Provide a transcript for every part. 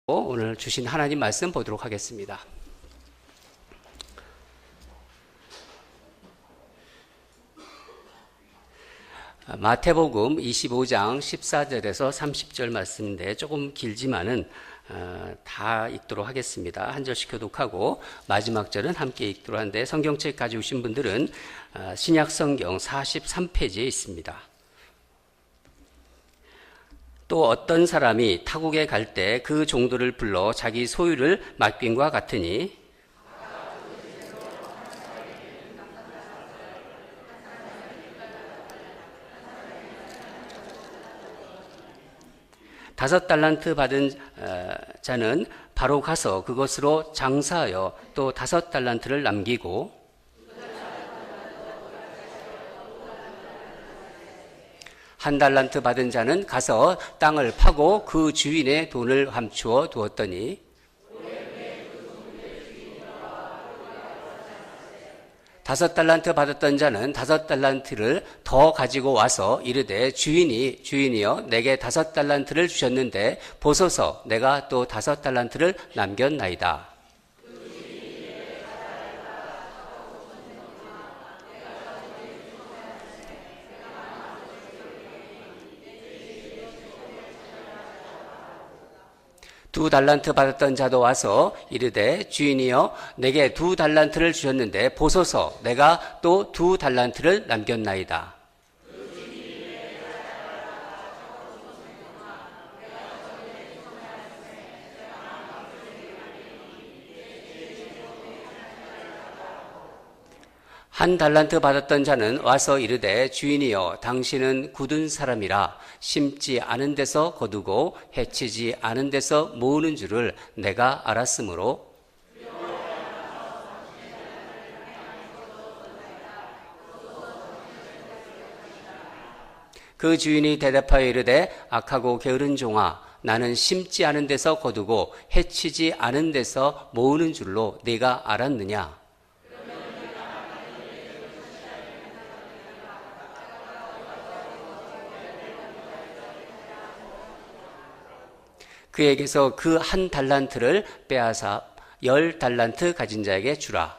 오늘 주신 하나님 말씀 보도록 하겠습니다. 마태복음 25장 14절에서 30절 말씀인데 조금 길지만은 다 읽도록 하겠습니다. 한 절씩 교독하고 마지막 절은 함께 읽도록 하는데 성경책 가져오신 분들은 신약성경 43페이지에 있습니다. 또 어떤 사람이 타국에 갈 때 그 종들을 불러 자기 소유를 맡김과 같으니 다섯 달란트 받은 자는 바로 가서 그것으로 장사하여 또 다섯 달란트를 남기고 한 달란트 받은 자는 가서 땅을 파고 그 주인의 돈을 감추어 두었더니 다섯 달란트 받았던 자는 다섯 달란트를 더 가지고 와서 이르되 주인이여 내게 다섯 달란트를 주셨는데 보소서 내가 또 다섯 달란트를 남겼나이다. 두 달란트 받았던 자도 와서 이르되 주인이여 내게 두 달란트를 주셨는데 보소서 내가 또 두 달란트를 남겼나이다. 한 달란트 받았던 자는 와서 이르되 주인이여 당신은 굳은 사람이라 심지 않은 데서 거두고 해치지 않은 데서 모으는 줄을 내가 알았으므로 그 주인이 대답하여 이르되 악하고 게으른 종아 나는 심지 않은 데서 거두고 해치지 않은 데서 모으는 줄로 네가 알았느냐. 그에게서 그 한 달란트를 빼앗아 10달란트 가진 자에게 주라.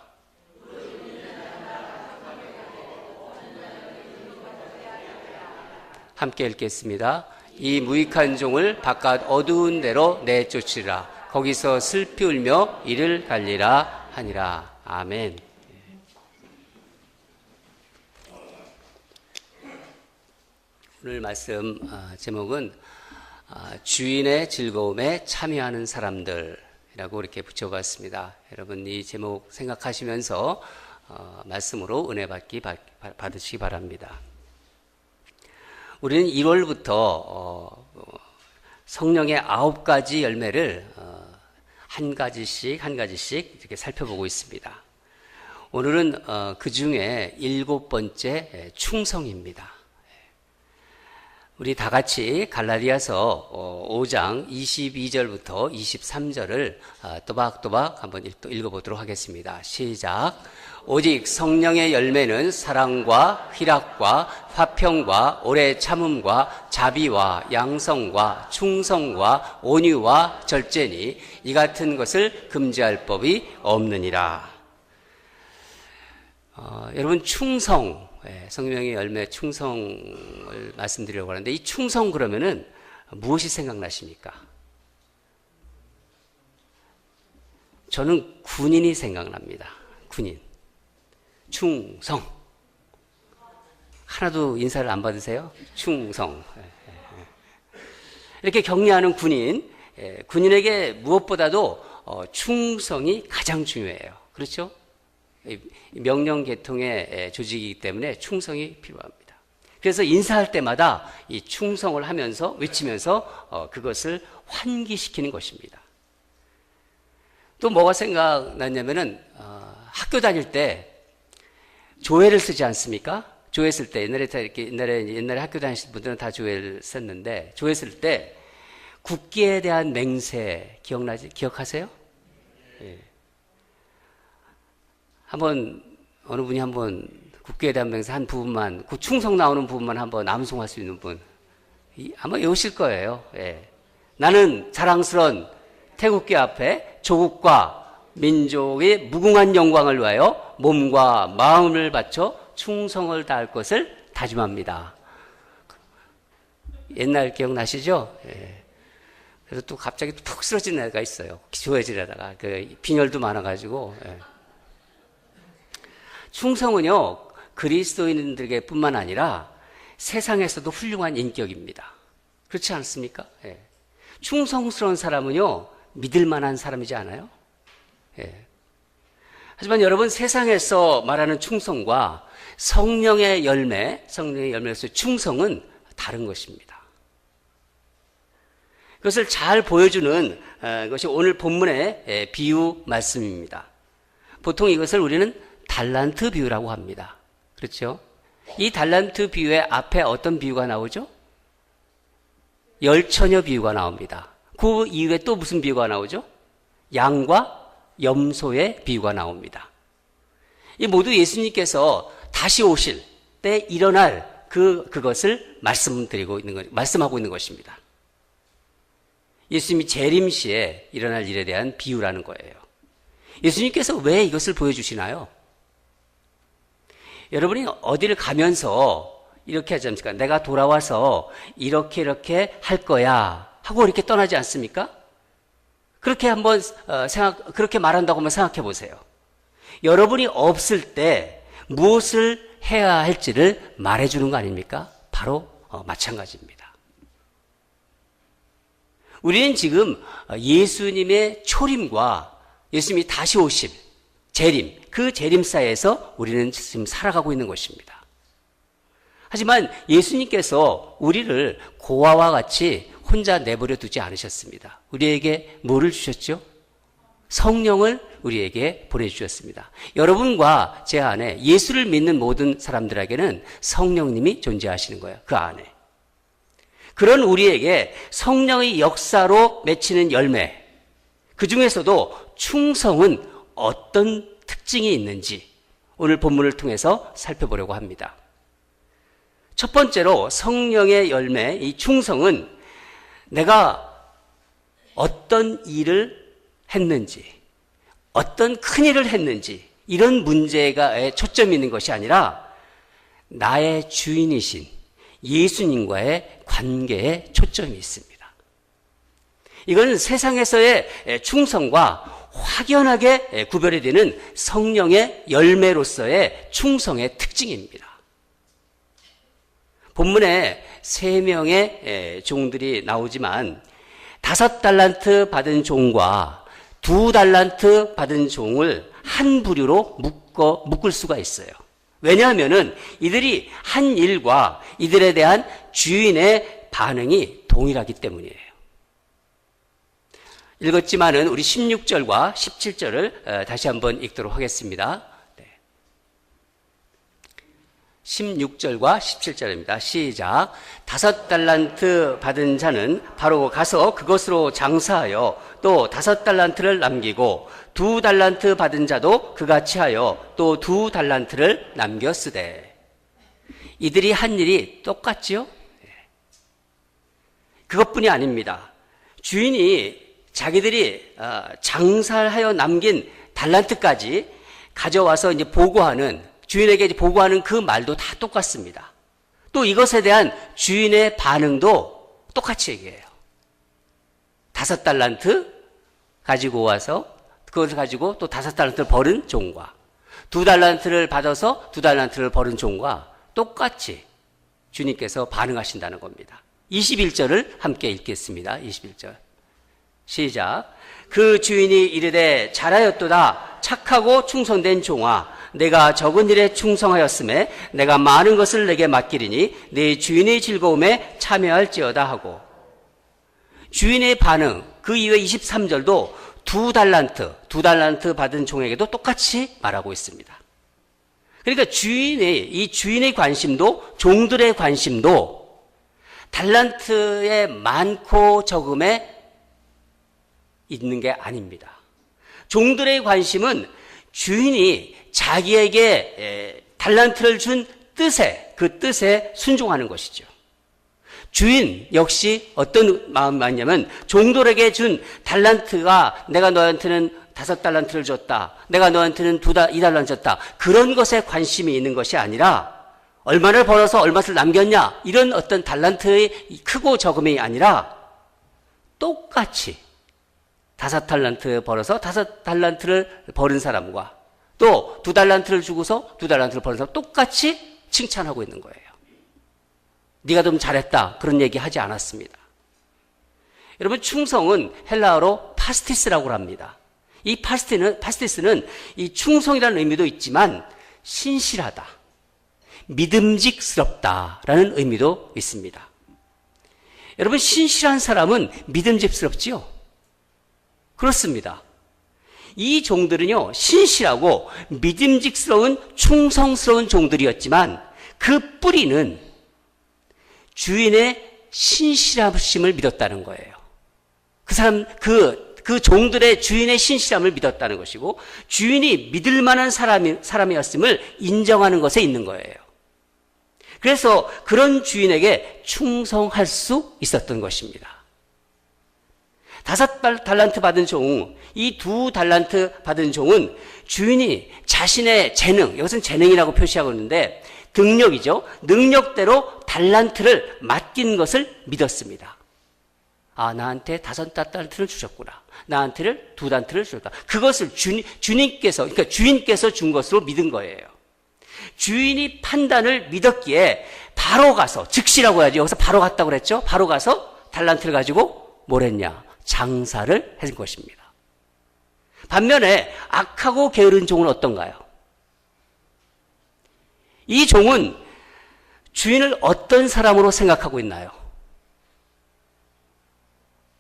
함께 읽겠습니다. 이 무익한 종을 바깥 어두운 데로 내쫓으라. 거기서 슬피 울며 이를 갈리라 하니라. 아멘. 오늘 말씀 제목은 주인의 즐거움에 참여하는 사람들이라고 이렇게 붙여봤습니다. 여러분 이 제목 생각하시면서 말씀으로 은혜 받으시기 바랍니다. 우리는 1월부터 성령의 9가지 열매를 한 가지씩 이렇게 살펴보고 있습니다. 오늘은 그 중에 7번째 충성입니다. 우리 다 같이 갈라디아서 5장 22절부터 23절을 또박또박 한번 읽어보도록 하겠습니다. 시작. 오직 성령의 열매는 사랑과 희락과 화평과 오래 참음과 자비와 양성과 충성과 온유와 절제니 이 같은 것을 금지할 법이 없느니라. 여러분 충성, 성령의 열매 충성을 말씀드리려고 하는데 이 충성 그러면은 무엇이 생각나십니까? 저는 군인이 생각납니다. 군인. 충성. 하나도 인사를 안 받으세요? 충성. 이렇게 격려하는 군인. 군인에게 무엇보다도 충성이 가장 중요해요. 그렇죠? 명령 계통의 조직이기 때문에 충성이 필요합니다. 그래서 인사할 때마다 이 충성을 하면서 외치면서 그것을 환기시키는 것입니다. 또 뭐가 생각났냐면은 학교 다닐 때 조회를 쓰지 않습니까? 조회 쓸 때 옛날에 학교 다니신 분들은 다 조회를 썼는데 조회 쓸 때 국기에 대한 맹세 기억하세요? 예. 어느 분이 한번 국기에 대한 맹세 한 부분만, 그 충성 나오는 부분만 한번 암송할 수 있는 분, 아마 외우실 거예요. 예. 나는 자랑스러운 태극기 앞에 조국과 민족의 무궁한 영광을 위하여 몸과 마음을 바쳐 충성을 다할 것을 다짐합니다. 옛날 기억나시죠? 예. 그래서 또 갑자기 푹 쓰러진 애가 있어요. 기초해지려다가 빈혈도 많아가지고. 예. 충성은요, 그리스도인들에게 뿐만 아니라 세상에서도 훌륭한 인격입니다. 그렇지 않습니까? 예. 충성스러운 사람은요, 믿을 만한 사람이지 않아요? 예. 하지만 여러분, 세상에서 말하는 충성과 성령의 열매에서 충성은 다른 것입니다. 그것을 잘 보여주는 것이 오늘 본문의 비유 말씀입니다. 보통 이것을 우리는 달란트 비유라고 합니다. 그렇죠? 이 달란트 비유의 앞에 어떤 비유가 나오죠? 열처녀 비유가 나옵니다. 그 이후에 또 무슨 비유가 나오죠? 양과 염소의 비유가 나옵니다. 이 모두 예수님께서 다시 오실 때 일어날 그것을 말씀하고 있는 것입니다. 예수님이 재림시에 일어날 일에 대한 비유라는 거예요. 예수님께서 왜 이것을 보여주시나요? 여러분이 어디를 가면서 이렇게 하지 않습니까? 내가 돌아와서 이렇게 할 거야 하고 이렇게 떠나지 않습니까? 그렇게 한번 그렇게 말한다고 한번 생각해 보세요. 여러분이 없을 때 무엇을 해야 할지를 말해주는 거 아닙니까? 바로 마찬가지입니다. 우리는 지금 예수님의 초림과 예수님이 다시 오심, 재림, 그 재림 사이에서 우리는 지금 살아가고 있는 것입니다. 하지만 예수님께서 우리를 고아와 같이 혼자 내버려 두지 않으셨습니다. 우리에게 뭐를 주셨죠? 성령을 우리에게 보내주셨습니다. 여러분과 제 안에 예수를 믿는 모든 사람들에게는 성령님이 존재하시는 거예요. 그 안에. 그런 우리에게 성령의 역사로 맺히는 열매, 그 중에서도 충성은 어떤 특징이 있는지 오늘 본문을 통해서 살펴보려고 합니다. 첫 번째로 성령의 열매, 이 충성은 내가 어떤 일을 했는지, 어떤 큰 일을 했는지, 이런 문제가 초점이 있는 것이 아니라 나의 주인이신 예수님과의 관계에 초점이 있습니다. 이건 세상에서의 충성과 확연하게 구별이 되는 성령의 열매로서의 충성의 특징입니다. 본문에 3명의 종들이 나오지만 5달란트 받은 종과 2달란트 받은 종을 한 부류로 묶을 수가 있어요. 왜냐하면 이들이 한 일과 이들에 대한 주인의 반응이 동일하기 때문이에요. 읽었지만은 우리 16절과 17절을 다시 한번 읽도록 하겠습니다. 16절과 17절입니다. 시작. 5달란트 받은 자는 바로 가서 그것으로 장사하여 또 5달란트를 남기고 2달란트 받은 자도 그같이 하여 또 2달란트를 남겼으되. 이들이 한 일이 똑같지요? 그것뿐이 아닙니다. 주인이 자기들이 장사하여 남긴 달란트까지 가져와서 이제 주인에게 보고하는 그 말도 다 똑같습니다. 또 이것에 대한 주인의 반응도 똑같이 얘기해요. 5달란트 가지고 와서 그것을 가지고 또 5달란트를 벌은 종과 2달란트를 받아서 2달란트를 벌은 종과 똑같이 주님께서 반응하신다는 겁니다. 21절을 함께 읽겠습니다. 21절. 시작. 그 주인이 이르되 잘하였도다 착하고 충성된 종아 내가 적은 일에 충성하였음에 내가 많은 것을 내게 맡기리니 네 주인의 즐거움에 참여할지어다 하고. 주인의 반응, 그 이후에 23절도 2달란트 받은 종에게도 똑같이 말하고 있습니다. 그러니까 이 주인의 관심도 종들의 관심도 달란트의 많고 적음에 있는 게 아닙니다. 종들의 관심은 주인이 자기에게 달란트를 준 그 뜻에 순종하는 것이죠. 주인 역시 어떤 마음이었냐면 종들에게 준 달란트가 내가 너한테는 5달란트를 줬다. 내가 너한테는 2달란트 줬다. 그런 것에 관심이 있는 것이 아니라 얼마를 벌어서 얼마를 남겼냐 이런 어떤 달란트의 크고 적음이 아니라 똑같이 5달란트 벌어서 5달란트를 버는 사람과 또 2달란트를 주고서 2달란트를 버는 사람 똑같이 칭찬하고 있는 거예요. 네가 좀 잘했다 그런 얘기 하지 않았습니다. 여러분 충성은 헬라어로 파스티스라고 합니다. 이 파스티스는 이 충성이라는 의미도 있지만 신실하다, 믿음직스럽다라는 의미도 있습니다. 여러분 신실한 사람은 믿음직스럽지요? 그렇습니다. 이 종들은요 신실하고 믿음직스러운 충성스러운 종들이었지만 그 뿌리는 주인의 신실함을 믿었다는 거예요. 그 종들의 주인의 신실함을 믿었다는 것이고 주인이 믿을 만한 사람이었음을 인정하는 것에 있는 거예요. 그래서 그런 주인에게 충성할 수 있었던 것입니다. 5달란트 받은 종, 이 2달란트 받은 종은 주인이 자신의 재능, 이것은 재능이라고 표시하고 있는데 능력이죠. 능력대로 달란트를 맡긴 것을 믿었습니다. 아, 나한테 5달란트를 주셨구나. 나한테는 2달란트를 주셨다. 그것을 그러니까 주인께서 준 것으로 믿은 거예요. 주인이 판단을 믿었기에 바로 가서, 즉시라고 해야지. 여기서 바로 갔다고 그랬죠? 바로 가서 달란트를 가지고 뭘 했냐? 장사를 한 것입니다. 반면에 악하고 게으른 종은 어떤가요? 이 종은 주인을 어떤 사람으로 생각하고 있나요?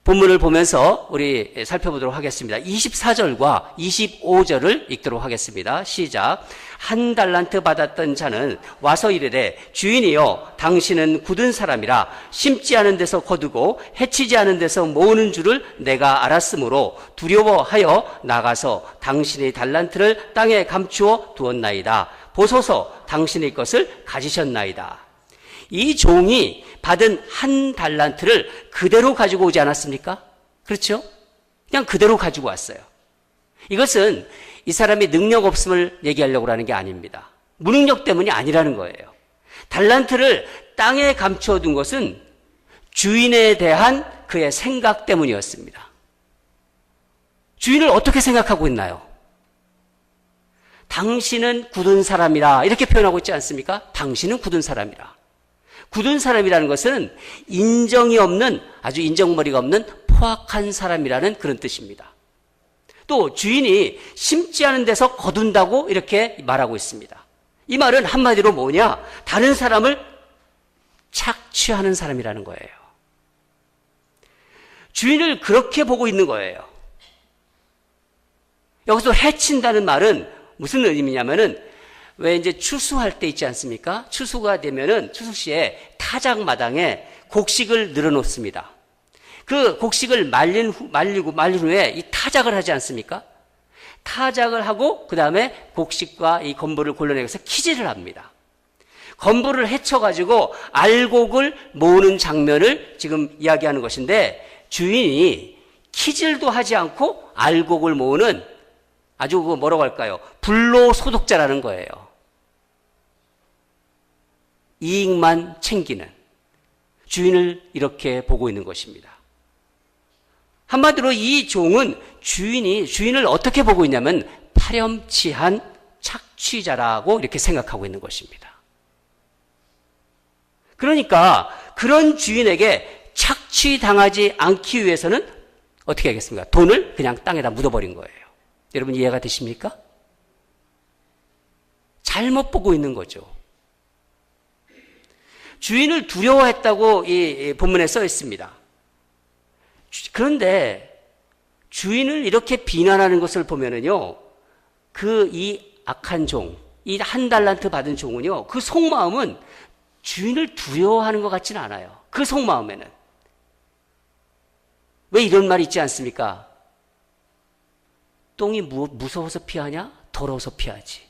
본문을 보면서 우리 살펴보도록 하겠습니다. 24절과 25절을 읽도록 하겠습니다. 시작. 1달란트 받았던 자는 와서 이르되 주인이여 당신은 굳은 사람이라 심지 않은 데서 거두고 해치지 않은 데서 모으는 줄을 내가 알았으므로 두려워하여 나가서 당신의 달란트를 땅에 감추어 두었나이다. 보소서 당신의 것을 가지셨나이다. 이 종이 받은 1달란트를 그대로 가지고 오지 않았습니까? 그렇죠? 그냥 그대로 가지고 왔어요. 이것은 이 사람이 능력 없음을 얘기하려고 하는 게 아닙니다. 무능력 때문이 아니라는 거예요. 달란트를 땅에 감춰둔 것은 주인에 대한 그의 생각 때문이었습니다. 주인을 어떻게 생각하고 있나요? 당신은 굳은 사람이라 이렇게 표현하고 있지 않습니까? 당신은 굳은 사람이라. 굳은 사람이라는 것은 인정이 없는, 아주 인정머리가 없는 포악한 사람이라는 그런 뜻입니다. 또 주인이 심지 않은 데서 거둔다고 이렇게 말하고 있습니다. 이 말은 한마디로 뭐냐? 다른 사람을 착취하는 사람이라는 거예요. 주인을 그렇게 보고 있는 거예요. 여기서 해친다는 말은 무슨 의미냐면은 왜 이제 추수할 때 있지 않습니까? 추수가 되면은 추수시에 타작마당에 곡식을 늘어놓습니다. 그 곡식을 말린 후에 이 타작을 하지 않습니까? 타작을 하고 그 다음에 곡식과 이 건보를 골라내서 키질을 합니다. 건보를 헤쳐가지고 알곡을 모으는 장면을 지금 이야기하는 것인데 주인이 키질도 하지 않고 알곡을 모으는 아주 뭐라고 할까요? 불로소득자라는 거예요. 이익만 챙기는 주인을 이렇게 보고 있는 것입니다. 한마디로 이 종은 주인을 어떻게 보고 있냐면 파렴치한 착취자라고 이렇게 생각하고 있는 것입니다. 그러니까 그런 주인에게 착취당하지 않기 위해서는 어떻게 하겠습니까? 돈을 그냥 땅에다 묻어버린 거예요. 여러분 이해가 되십니까? 잘못 보고 있는 거죠. 주인을 두려워했다고 이 본문에 써 있습니다. 그런데 주인을 이렇게 비난하는 것을 보면은요, 이 악한 종, 이 1달란트 받은 종은요, 그 속마음은 주인을 두려워하는 것 같지는 않아요. 그 속마음에는. 왜 이런 말이 있지 않습니까? 똥이 무서워서 피하냐? 더러워서 피하지.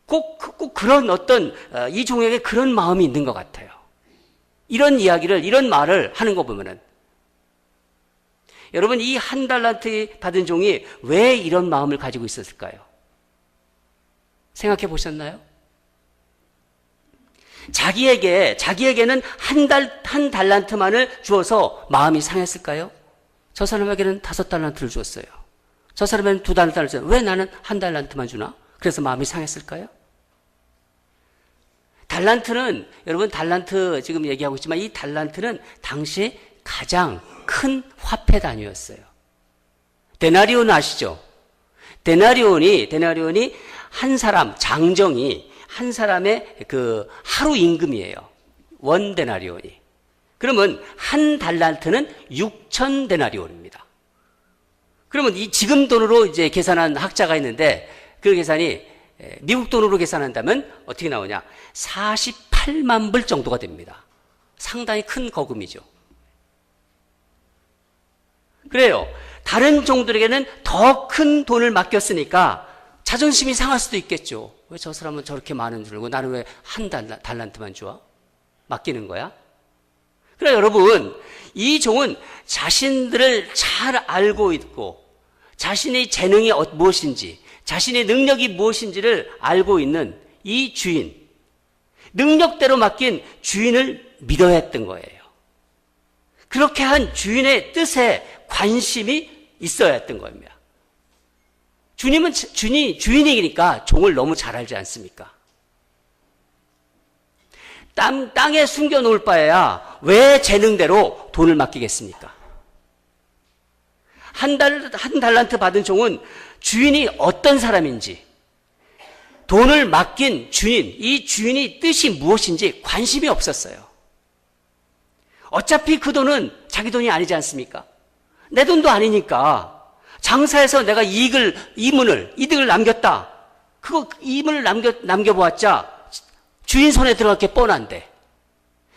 꼭 그런 이 종에게 그런 마음이 있는 것 같아요. 이런 이야기를, 이런 말을 하는 거 보면은, 여러분, 이 한 달란트 받은 종이 왜 이런 마음을 가지고 있었을까요? 생각해 보셨나요? 자기에게는 한 달란트만을 주어서 마음이 상했을까요? 저 사람에게는 5달란트를 주었어요. 저 사람에게는 2달란트를 주었어요. 왜 나는 한 달란트만 주나? 그래서 마음이 상했을까요? 달란트는, 여러분, 달란트 지금 얘기하고 있지만 이 달란트는 당시 가장 큰 화폐 단위였어요. 데나리온 아시죠? 데나리온이 한 사람, 장정이 한 사람의 그 하루 임금이에요. 원 데나리온이. 그러면 한 달란트는 6천 데나리온입니다. 그러면 이 지금 돈으로 이제 계산한 학자가 있는데 그 계산이 미국 돈으로 계산한다면 어떻게 나오냐? 48만 불 정도가 됩니다. 상당히 큰 거금이죠. 그래요. 다른 종들에게는 더 큰 돈을 맡겼으니까 자존심이 상할 수도 있겠죠. 왜 저 사람은 저렇게 많은 줄 알고 나는 왜 한 달란트만 줘? 맡기는 거야? 그래, 여러분, 이 종은 자신들을 잘 알고 있고 자신의 재능이 무엇인지, 자신의 능력이 무엇인지를 알고 있는 이 주인, 능력대로 맡긴 주인을 믿어야 했던 거예요. 그렇게 한 주인의 뜻에 관심이 있어야 했던 겁니다. 주인이니까 종을 너무 잘 알지 않습니까? 땅에 숨겨놓을 바에야 왜 재능대로 돈을 맡기겠습니까? 한 달란트 받은 종은 주인이 어떤 사람인지, 돈을 맡긴 주인, 이 주인이 뜻이 무엇인지 관심이 없었어요. 어차피 그 돈은 자기 돈이 아니지 않습니까? 내 돈도 아니니까 장사해서 내가 이득을 남겼다. 그거 이문을 남겨보았자 주인 손에 들어갈 게 뻔한데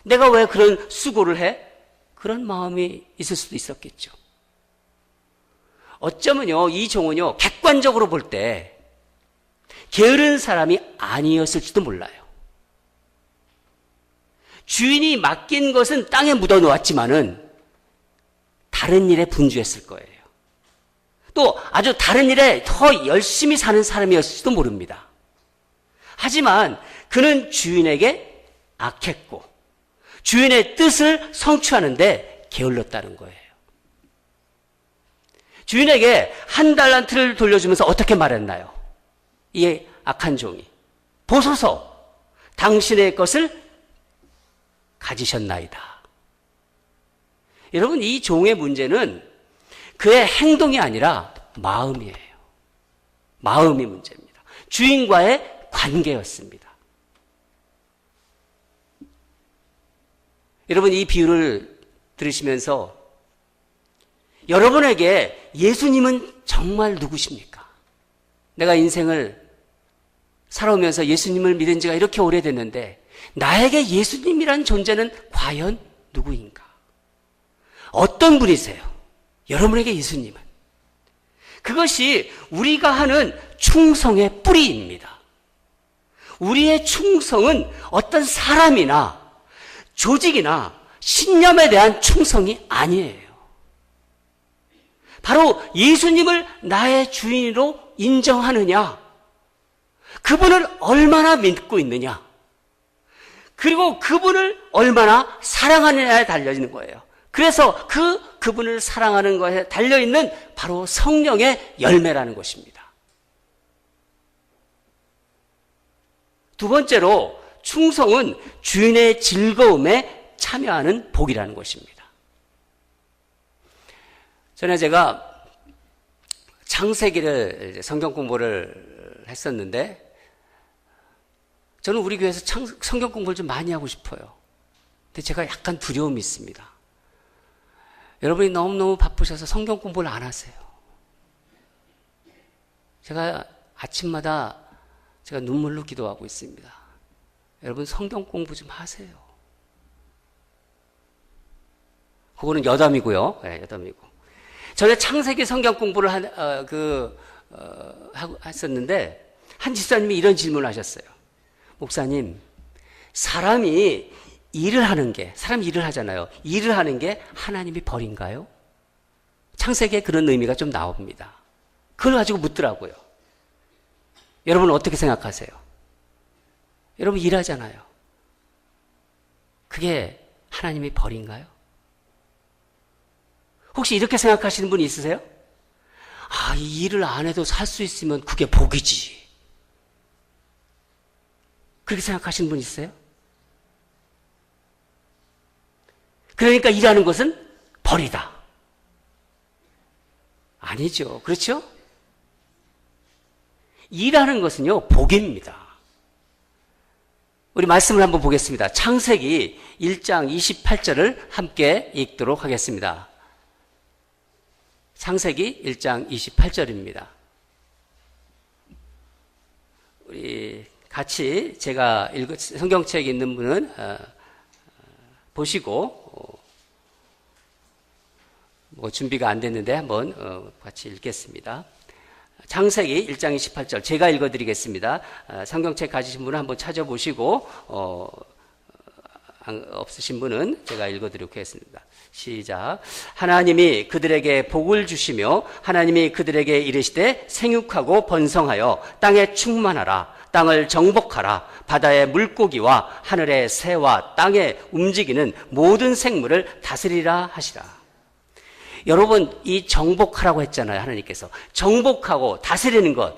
내가 왜 그런 수고를 해? 그런 마음이 있을 수도 있었겠죠. 어쩌면요, 이 종은요, 객관적으로 볼 때 게으른 사람이 아니었을지도 몰라요. 주인이 맡긴 것은 땅에 묻어 놓았지만은 다른 일에 분주했을 거예요. 또 아주 다른 일에 더 열심히 사는 사람이었을지도 모릅니다. 하지만 그는 주인에게 악했고 주인의 뜻을 성취하는데 게을렀다는 거예요. 주인에게 한 달란트를 돌려주면서 어떻게 말했나요? 이 악한 종이, 보소서, 당신의 것을 가지셨나이다. 여러분, 이 종의 문제는 그의 행동이 아니라 마음이에요. 마음이 문제입니다. 주인과의 관계였습니다. 여러분, 이 비유를 들으시면서 여러분에게 예수님은 정말 누구십니까? 내가 인생을 살아오면서 예수님을 믿은 지가 이렇게 오래됐는데 나에게 예수님이란 존재는 과연 누구인가? 어떤 분이세요? 여러분에게 예수님은. 그것이 우리가 하는 충성의 뿌리입니다. 우리의 충성은 어떤 사람이나 조직이나 신념에 대한 충성이 아니에요. 바로 예수님을 나의 주인으로 인정하느냐, 그분을 얼마나 믿고 있느냐, 그리고 그분을 얼마나 사랑하느냐에 달려있는 거예요. 그래서 그분을 사랑하는 것에 달려있는 바로 성령의 열매라는 것입니다. 두 번째로, 충성은 주인의 즐거움에 참여하는 복이라는 것입니다. 전에 제가 창세기를 성경 공부를 했었는데 저는 우리 교회에서 성경 공부를 좀 많이 하고 싶어요. 근데 제가 약간 두려움이 있습니다. 여러분이 너무너무 바쁘셔서 성경 공부를 안 하세요. 제가 아침마다 제가 눈물로 기도하고 있습니다. 여러분 성경 공부 좀 하세요. 그거는 여담이고요. 네, 여담이고. 전에 창세기 성경 공부를 했었는데 한 집사님이 이런 질문을 하셨어요. 목사님, 사람이 일을 하는 게, 사람이 일을 하잖아요. 일을 하는 게 하나님이 벌인가요? 창세기에 그런 의미가 좀 나옵니다. 그걸 가지고 묻더라고요. 여러분은 어떻게 생각하세요? 여러분 일하잖아요. 그게 하나님이 벌인가요? 혹시 이렇게 생각하시는 분이 있으세요? 아, 이 일을 안 해도 살 수 있으면 그게 복이지. 그렇게 생각하시는 분 있어요? 그러니까 일하는 것은 벌이다. 아니죠. 그렇죠? 일하는 것은요, 복입니다. 우리 말씀을 한번 보겠습니다. 창세기 1장 28절을 함께 읽도록 하겠습니다. 창세기 1장 28절입니다. 우리 같이 제가 성경책 있는 분은 보시고 뭐 준비가 안 됐는데 한번 같이 읽겠습니다. 창세기 1장 28절 제가 읽어드리겠습니다. 성경책 가지신 분은 한번 찾아보시고 없으신 분은 제가 읽어드리도록 하겠습니다. 시작. 하나님이 그들에게 복을 주시며 하나님이 그들에게 이르시되 생육하고 번성하여 땅에 충만하라. 땅을 정복하라. 바다의 물고기와 하늘의 새와 땅에 움직이는 모든 생물을 다스리라 하시라. 여러분, 이 정복하라고 했잖아요. 하나님께서. 정복하고 다스리는 것,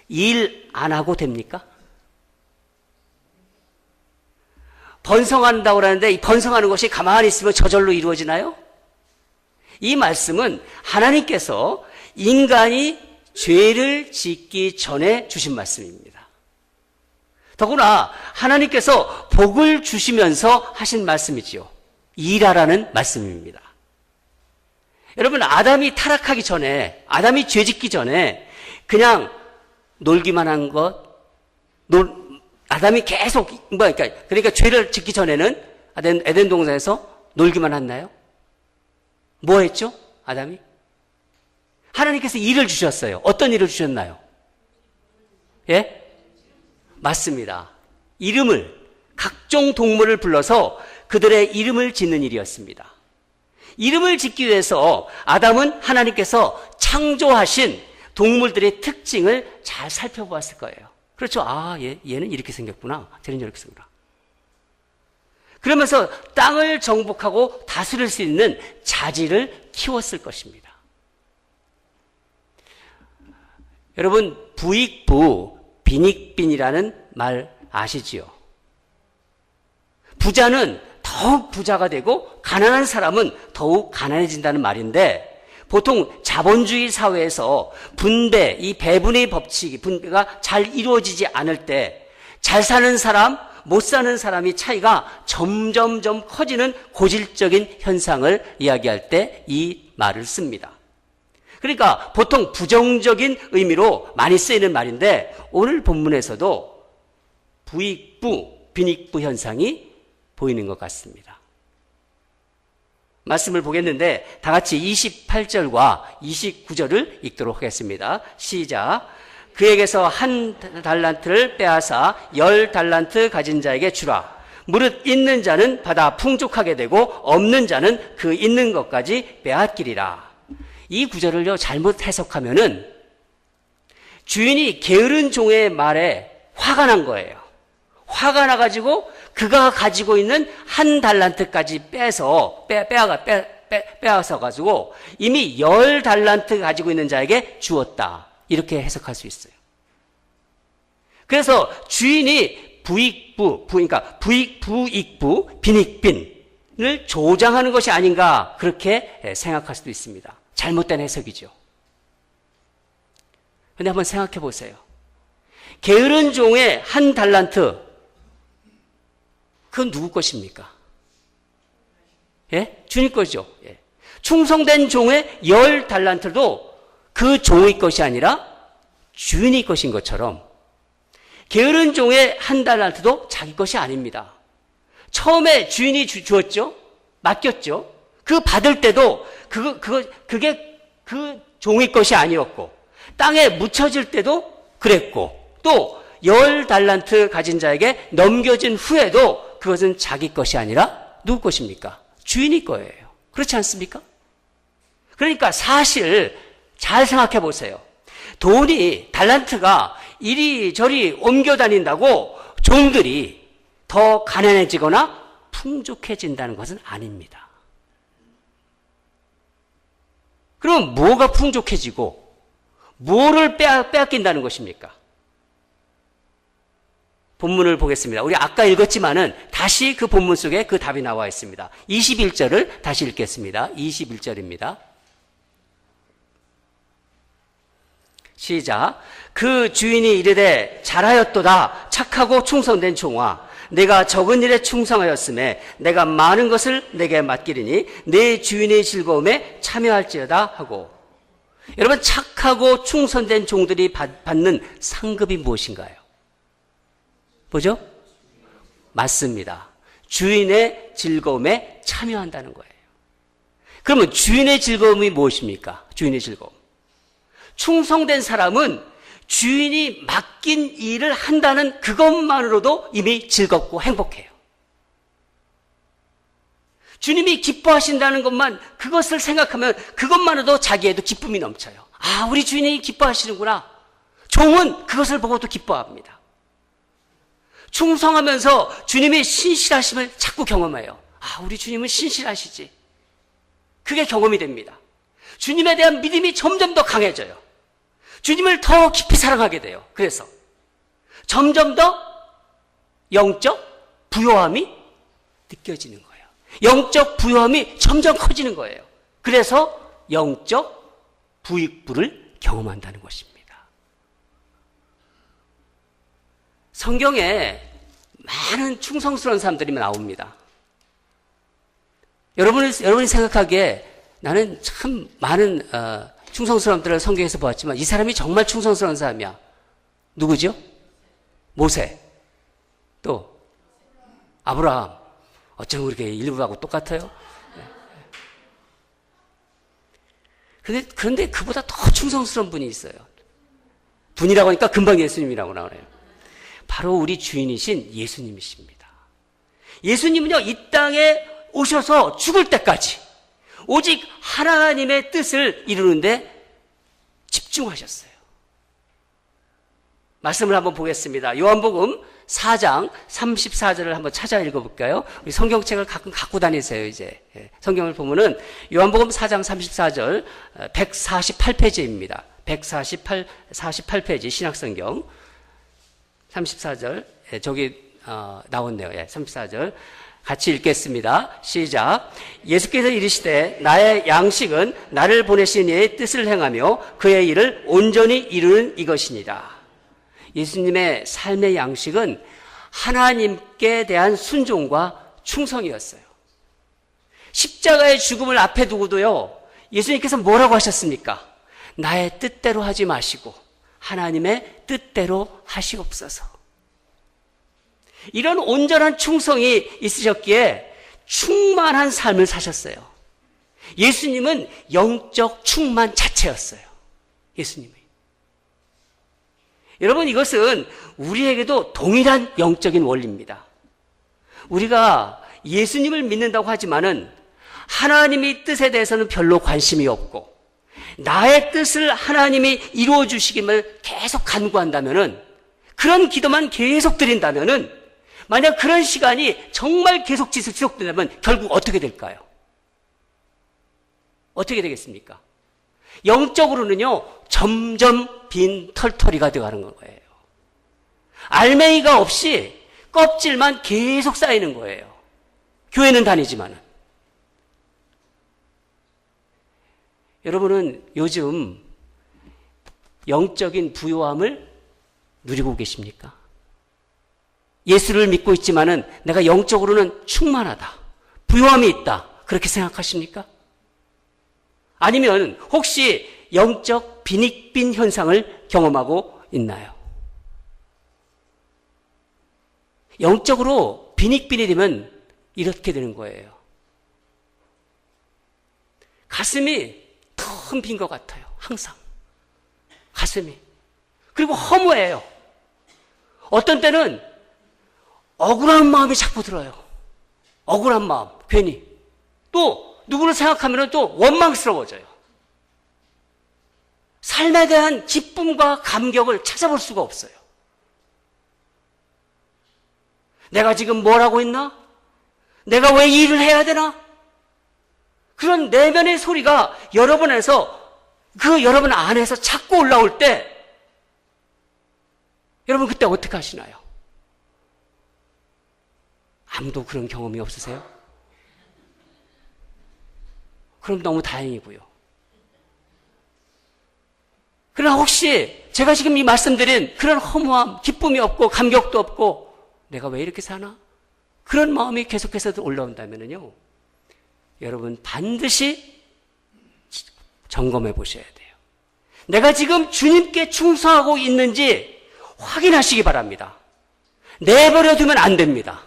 일 안 하고 됩니까? 번성한다고 하는데 이 번성하는 것이 가만히 있으면 저절로 이루어지나요? 이 말씀은 하나님께서 인간이 죄를 짓기 전에 주신 말씀입니다. 더구나 하나님께서 복을 주시면서 하신 말씀이지요. 일하라는 말씀입니다. 여러분, 아담이 타락하기 전에, 아담이 죄 짓기 전에 그냥 놀기만 한 것, 아담이 계속, 그러니까 죄를 짓기 전에는 에덴 동산에서 놀기만 했나요? 뭐 했죠? 아담이? 하나님께서 일을 주셨어요. 어떤 일을 주셨나요? 예? 맞습니다. 이름을, 각종 동물을 불러서 그들의 이름을 짓는 일이었습니다. 이름을 짓기 위해서 아담은 하나님께서 창조하신 동물들의 특징을 잘 살펴보았을 거예요. 그렇죠. 아, 얘는 이렇게 생겼구나. 쟤는 이렇게 생겼구나. 그러면서 땅을 정복하고 다스릴 수 있는 자질을 키웠을 것입니다. 여러분, 부익부, 빈익빈이라는 말 아시지요? 부자는 더욱 부자가 되고 가난한 사람은 더욱 가난해진다는 말인데, 보통 자본주의 사회에서 분배, 이 배분의 법칙이 분배가 잘 이루어지지 않을 때 잘 사는 사람, 못 사는 사람이 차이가 점점점 커지는 고질적인 현상을 이야기할 때 이 말을 씁니다. 그러니까 보통 부정적인 의미로 많이 쓰이는 말인데 오늘 본문에서도 부익부, 빈익부 현상이 보이는 것 같습니다. 말씀을 보겠는데 다 같이 28절과 29절을 읽도록 하겠습니다. 시작. 그에게서 한 달란트를 빼앗아 10달란트 가진 자에게 주라. 무릇 있는 자는 받아 풍족하게 되고 없는 자는 그 있는 것까지 빼앗기리라. 이 구절을요 잘못 해석하면은 주인이 게으른 종의 말에 화가 난 거예요. 화가 나가지고 그가 가지고 있는 한 달란트까지 빼앗아 가지고 이미 10달란트 가지고 있는 자에게 주었다. 이렇게 해석할 수 있어요. 그래서 주인이 부익부, 빈익빈을 조장하는 것이 아닌가 그렇게 생각할 수도 있습니다. 잘못된 해석이죠. 그런데 한번 생각해 보세요. 게으른 종의 한 달란트, 그건 누구 것입니까? 예? 주님 것이죠. 예. 충성된 종의 10달란트도 그 종의 것이 아니라 주인의 것인 것처럼 게으른 종의 한 달란트도 자기 것이 아닙니다. 처음에 주인이 주었죠? 맡겼죠? 그 받을 때도 그게 그 종의 것이 아니었고 땅에 묻혀질 때도 그랬고 또 10달란트 가진 자에게 넘겨진 후에도 그것은 자기 것이 아니라 누구 것입니까? 주인이 거예요. 그렇지 않습니까? 그러니까 사실 잘 생각해 보세요. 돈이, 달란트가 이리저리 옮겨 다닌다고 종들이 더 가난해지거나 풍족해진다는 것은 아닙니다. 그럼 뭐가 풍족해지고 뭐를 빼앗긴다는 것입니까? 본문을 보겠습니다. 우리 아까 읽었지만은 다시 그 본문 속에 그 답이 나와 있습니다. 21절을 다시 읽겠습니다. 21절입니다. 시작. 그 주인이 이르되 잘하였도다 착하고 충성된 종아 내가 적은 일에 충성하였음에 내가 많은 것을 내게 맡기리니 내 주인의 즐거움에 참여할지어다 하고. 여러분, 착하고 충성된 종들이 받는 상급이 무엇인가요? 뭐죠? 맞습니다. 주인의 즐거움에 참여한다는 거예요. 그러면 주인의 즐거움이 무엇입니까? 주인의 즐거움. 충성된 사람은 주인이 맡긴 일을 한다는 그것만으로도 이미 즐겁고 행복해요. 주님이 기뻐하신다는 것만, 그것을 생각하면 그것만으로도 자기에도 기쁨이 넘쳐요. 아, 우리 주인이 기뻐하시는구나. 종은 그것을 보고도 기뻐합니다. 충성하면서 주님의 신실하심을 자꾸 경험해요. 아, 우리 주님은 신실하시지. 그게 경험이 됩니다. 주님에 대한 믿음이 점점 더 강해져요. 주님을 더 깊이 사랑하게 돼요. 그래서 점점 더 영적 부요함이 느껴지는 거예요. 영적 부요함이 점점 커지는 거예요. 그래서 영적 부익부를 경험한다는 것입니다. 성경에 많은 충성스러운 사람들이 나옵니다. 여러분이 생각하기에 나는 참 많은 충성스러운 사람들을 성경에서 보았지만 이 사람이 정말 충성스러운 사람이야. 누구죠? 모세. 또 아브라함. 어쩜 그렇게 일부하고 똑같아요? 그런데 그보다 더 충성스러운 분이 있어요. 분이라고 하니까 금방 예수님이라고 나오네요. 바로 우리 주인이신 예수님이십니다. 예수님은요, 이 땅에 오셔서 죽을 때까지 오직 하나님의 뜻을 이루는데 집중하셨어요. 말씀을 한번 보겠습니다. 요한복음 4장 34절을 한번 찾아 읽어볼까요? 우리 성경책을 가끔 갖고 다니세요, 이제. 성경을 보면은 요한복음 4장 34절 148페이지입니다. 148페이지 신약성경 34절, 저기 나왔네요. 34절. 같이 읽겠습니다. 시작. 예수께서 이르시되 나의 양식은 나를 보내신 이의 뜻을 행하며 그의 일을 온전히 이루는 이것이니라. 예수님의 삶의 양식은 하나님께 대한 순종과 충성이었어요. 십자가의 죽음을 앞에 두고도요, 예수님께서 뭐라고 하셨습니까? 나의 뜻대로 하지 마시고 하나님의 뜻대로 하시옵소서. 이런 온전한 충성이 있으셨기에 충만한 삶을 사셨어요. 예수님은 영적 충만 자체였어요. 예수님이. 여러분, 이것은 우리에게도 동일한 영적인 원리입니다. 우리가 예수님을 믿는다고 하지만은 하나님의 뜻에 대해서는 별로 관심이 없고 나의 뜻을 하나님이 이루어 주시기를 계속 간구한다면은, 그런 기도만 계속 드린다면은, 만약 그런 시간이 정말 계속 지속된다면 결국 어떻게 될까요? 어떻게 되겠습니까? 영적으로는요, 점점 빈 털터리가 되어가는 거예요. 알맹이가 없이 껍질만 계속 쌓이는 거예요. 교회는 다니지만은. 여러분은 요즘 영적인 부요함을 누리고 계십니까? 예수를 믿고 있지만은 내가 영적으로는 충만하다, 부요함이 있다, 그렇게 생각하십니까? 아니면 혹시 영적 빈익빈 현상을 경험하고 있나요? 영적으로 빈익빈이 되면 이렇게 되는 거예요. 가슴이 텅 빈 것 같아요. 항상 가슴이. 그리고 허무해요. 어떤 때는 억울한 마음이 자꾸 들어요. 억울한 마음, 괜히. 또 누구를 생각하면 또 원망스러워져요. 삶에 대한 기쁨과 감격을 찾아볼 수가 없어요. 내가 지금 뭘 하고 있나? 내가 왜 이 일을 해야 되나? 그런 내면의 소리가 여러분 안에서 자꾸 올라올 때 여러분 그때 어떻게 하시나요? 아무도 그런 경험이 없으세요? 그럼 너무 다행이고요. 그러나 혹시 제가 지금 이 말씀드린 그런 허무함, 기쁨이 없고 감격도 없고 내가 왜 이렇게 사나? 그런 마음이 계속해서 올라온다면요, 여러분 반드시 점검해 보셔야 돼요. 내가 지금 주님께 충성하고 있는지 확인하시기 바랍니다. 내버려 두면 안 됩니다.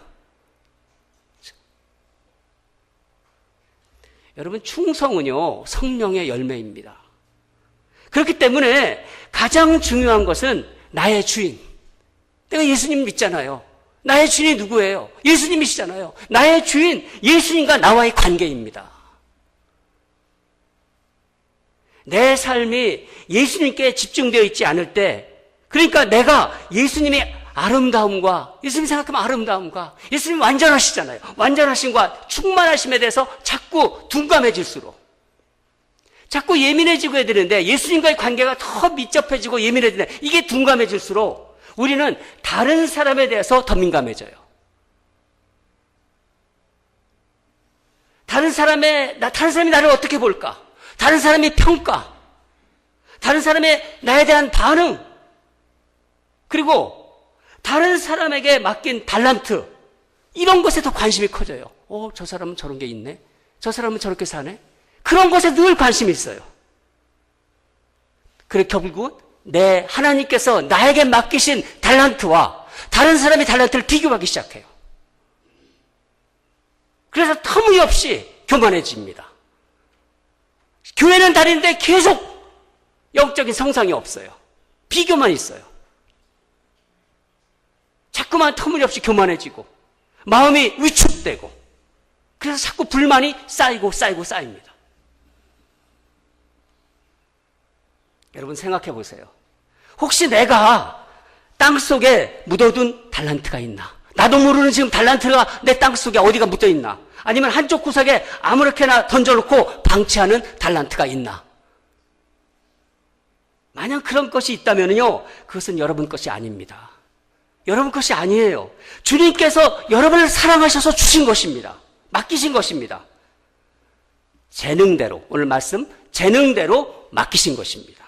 여러분, 충성은요, 성령의 열매입니다. 그렇기 때문에 가장 중요한 것은 나의 주인. 내가 예수님 믿잖아요. 나의 주인이 누구예요? 예수님이시잖아요. 나의 주인, 예수님과 나와의 관계입니다. 내 삶이 예수님께 집중되어 있지 않을 때, 그러니까 내가 예수님의 아름다움과, 예수님 생각하면 아름다움과, 예수님 완전하시잖아요. 완전하심과 충만하심에 대해서 자꾸 둔감해질수록, 자꾸 예민해지고 해야 되는데, 예수님과의 관계가 더 밀접해지고 예민해지는데, 이게 둔감해질수록 우리는 다른 사람에 대해서 더 민감해져요. 다른 사람이 나를 어떻게 볼까? 다른 사람의 평가, 다른 사람의 나에 대한 반응, 그리고 다른 사람에게 맡긴 달란트, 이런 것에 더 관심이 커져요. 저 사람은 저런 게 있네. 저 사람은 저렇게 사네. 그런 것에 늘 관심이 있어요. 그래 결국 하나님께서 나에게 맡기신 달란트와 다른 사람의 달란트를 비교하기 시작해요. 그래서 터무니없이 교만해집니다. 교회는 다니는데 계속 영적인 성장이 없어요. 비교만 있어요. 자꾸만 터무니없이 교만해지고 마음이 위축되고, 그래서 자꾸 불만이 쌓입니다. 여러분 생각해 보세요. 혹시 내가 땅속에 묻어둔 달란트가 있나? 나도 모르는 지금 달란트가 내 땅속에 어디가 묻어 있나? 아니면 한쪽 구석에 아무렇게나 던져놓고 방치하는 달란트가 있나? 만약 그런 것이 있다면요, 그것은 여러분 것이 아닙니다. 여러분 것이 아니에요. 주님께서 여러분을 사랑하셔서 주신 것입니다. 맡기신 것입니다. 재능대로, 오늘 말씀 재능대로 맡기신 것입니다.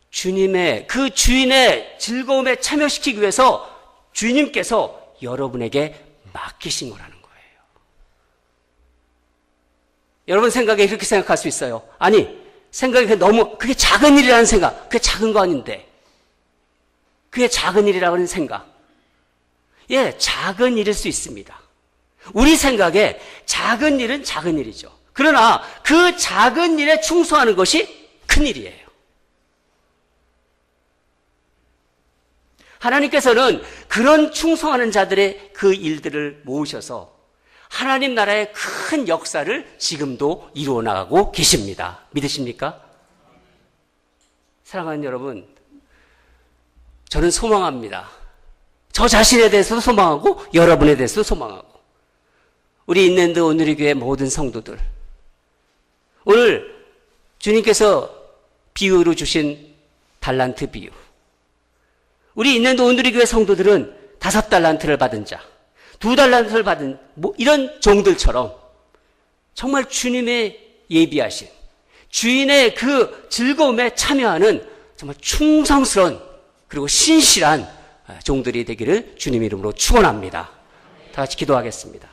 주님의 그 주인의 즐거움에 참여시키기 위해서 주님께서 여러분에게 맡기신 거라는 거예요. 여러분 생각에 그렇게 생각할 수 있어요. 아니, 생각이 그게 작은 일이라는 생각, 그게 작은 거 아닌데, 그게 작은 일이라고 하는 생각. 예, 작은 일일 수 있습니다. 우리 생각에 작은 일은 작은 일이죠. 그러나 그 작은 일에 충성하는 것이 큰 일이에요. 하나님께서는 그런 충성하는 자들의 그 일들을 모으셔서 하나님 나라의 큰 역사를 지금도 이루어 나가고 계십니다. 믿으십니까? 사랑하는 여러분, 저는 소망합니다. 저 자신에 대해서도 소망하고 여러분에 대해서도 소망하고, 우리 인랜드 온누리교회 모든 성도들, 오늘 주님께서 비유로 주신 달란트 비유, 우리 인랜드 온누리교회 성도들은 5달란트를 받은 자, 2달란트를 받은 이런 종들처럼 정말 주님의 예비하신 주인의 그 즐거움에 참여하는 정말 충성스러운 그리고 신실한 종들이 되기를 주님 이름으로 축원합니다. 다 같이 기도하겠습니다.